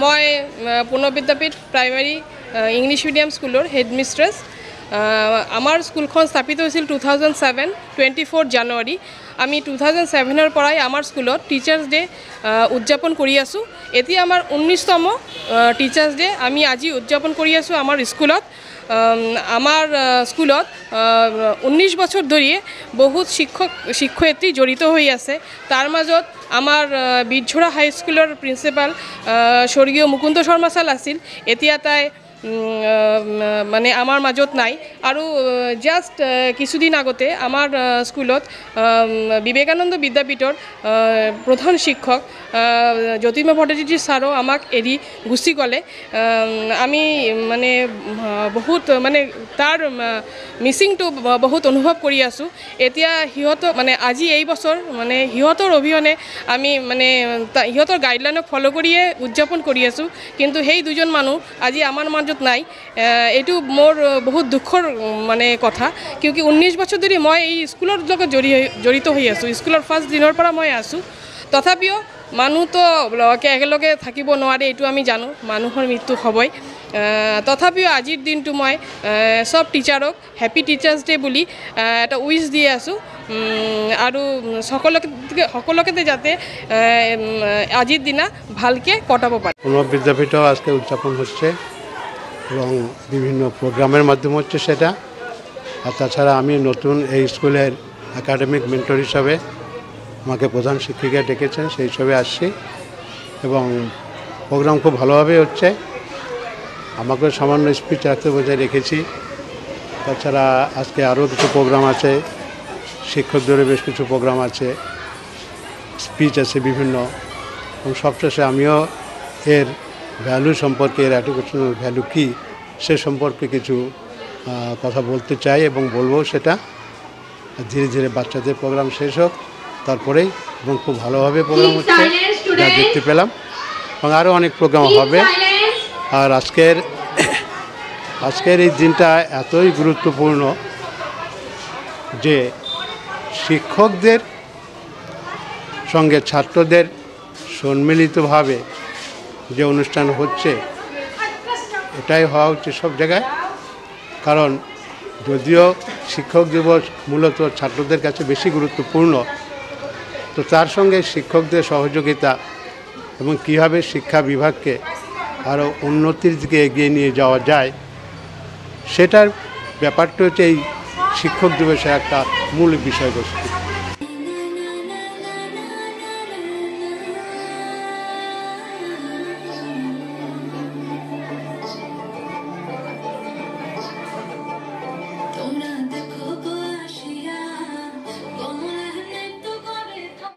মই পুনৰ বিদ্যাপীঠ primary English medium স্কুলৰ হেডমিষ্ট্ৰেছ। আমাৰ স্কুলখন স্থাপিত হৈছিল 2007 24 জানুৱাৰী। আমি 2007 পৰাই আমাৰ স্কুলত টিচাৰ্ছ ডে উদযাপন কৰি আছোঁ। এতিয়া আমাৰ 19তম টিচাৰ্ছ ডে আমি আজি উদযাপন কৰি আছোঁ আমাৰ স্কুলত। আমাৰ স্কুলত 19 বছৰ ধৰিয়ে বহুত শিক্ষয়িত্ৰী জড়িত হৈ আছে। তাৰ মাজত আমাৰ বিজঝৰা হাইস্কুলৰ প্ৰিন্সিপাল স্বৰ্গীয় মুকুন্দ শৰ্মা ছাৰ আছিল। এতিয়া তাই মানে আমাৰ মাজত নাই। আৰু জাষ্ট কিছুদিন আগতে আমাৰ স্কুলত বিবেকানন্দ বিদ্যাপীঠৰ প্ৰধান শিক্ষক জ্যোতিৰ্ময় ভট্টাচাৰ্য ছাৰো আমাক এৰি গুচি গ'লে। আমি মানে বহুত মানে তাৰ মিচিংটো বহুত অনুভৱ কৰি আছোঁ। এতিয়া সিহঁতক মানে আজি এই বছৰ মানে সিহঁতৰ অবিহনে আমি মানে সিহঁতৰ গাইডলাইনক ফ'ল' কৰিয়ে উদযাপন কৰি আছোঁ। কিন্তু সেই দুজন মানুহ আজি আমাৰ মাজত নাই। এইটো মোৰ বহুত দুখৰ মানে কথা, কিয়কি 19 বছৰ ধৰি মই এই স্কুলৰ লগত জড়িত হৈ আছোঁ। স্কুলৰ ফাৰ্ষ্ট দিনৰ পৰা মই আছোঁ। তথাপিও মানুহতো একেলগে থাকিব নোৱাৰে, এইটো আমি জানো, মানুহৰ মৃত্যু হ'বই। তথাপিও আজিৰ দিনটো মই চব টিচাৰক হেপী টিচাৰ্ছ ডে বুলি এটা উইচ দি আছোঁ। আৰু সকলোকে যাতে আজির দিনা ভালকে কটাবো পারে। পুনর বিদ্যাপীঠও আজকে উদযাপন হচ্ছে এবং বিভিন্ন প্রোগ্রামের মাধ্যমে হচ্ছে সেটা। আর তাছাড়া আমি নতুন এই স্কুলের একাডেমিক মেন্টর হিসাবে আমাকে প্রধান শিক্ষিকা ডেকেছেন, সেই হিসাবে আসছি এবং প্রোগ্রাম খুব ভালোভাবে হচ্ছে। আমাকে সামান্য স্পিচ রাখতে বজায় রেখেছি। তাছাড়া আজকে আরও কিছু প্রোগ্রাম আছে, শিক্ষকদের বেশ কিছু প্রোগ্রাম আছে, স্পিচ আছে বিভিন্ন। এবং সবশেষে আমিও এর ভ্যালু সম্পর্কে, এর এডুকেশনাল ভ্যালু কী সে সম্পর্কে কিছু কথা বলতে চাই এবং বলবো সেটা। ধীরে ধীরে বাচ্চাদের প্রোগ্রাম শেষ হোক তারপরেই, এবং খুব ভালোভাবে প্রোগ্রাম হচ্ছে যা দেখতে পেলাম, এবং আরও অনেক প্রোগ্রাম হবে। আর আজকের এই দিনটা এতই গুরুত্বপূর্ণ যে শিক্ষকদের সঙ্গে ছাত্রদের সম্মিলিতভাবে যে অনুষ্ঠান হচ্ছে এটাই হওয়া উচিত সব জায়গায়। কারণ যদিও শিক্ষক দিবস মূলত ছাত্রদের কাছে বেশি গুরুত্বপূর্ণ, তো তার সঙ্গে শিক্ষকদের সহযোগিতা এবং কীভাবে শিক্ষা বিভাগকে আরও উন্নতির দিকে এগিয়ে নিয়ে যাওয়া যায় সেটার ব্যাপারটা হচ্ছে এই শিক্ষক দিবসের একটা মূল বিষয়বস্তু।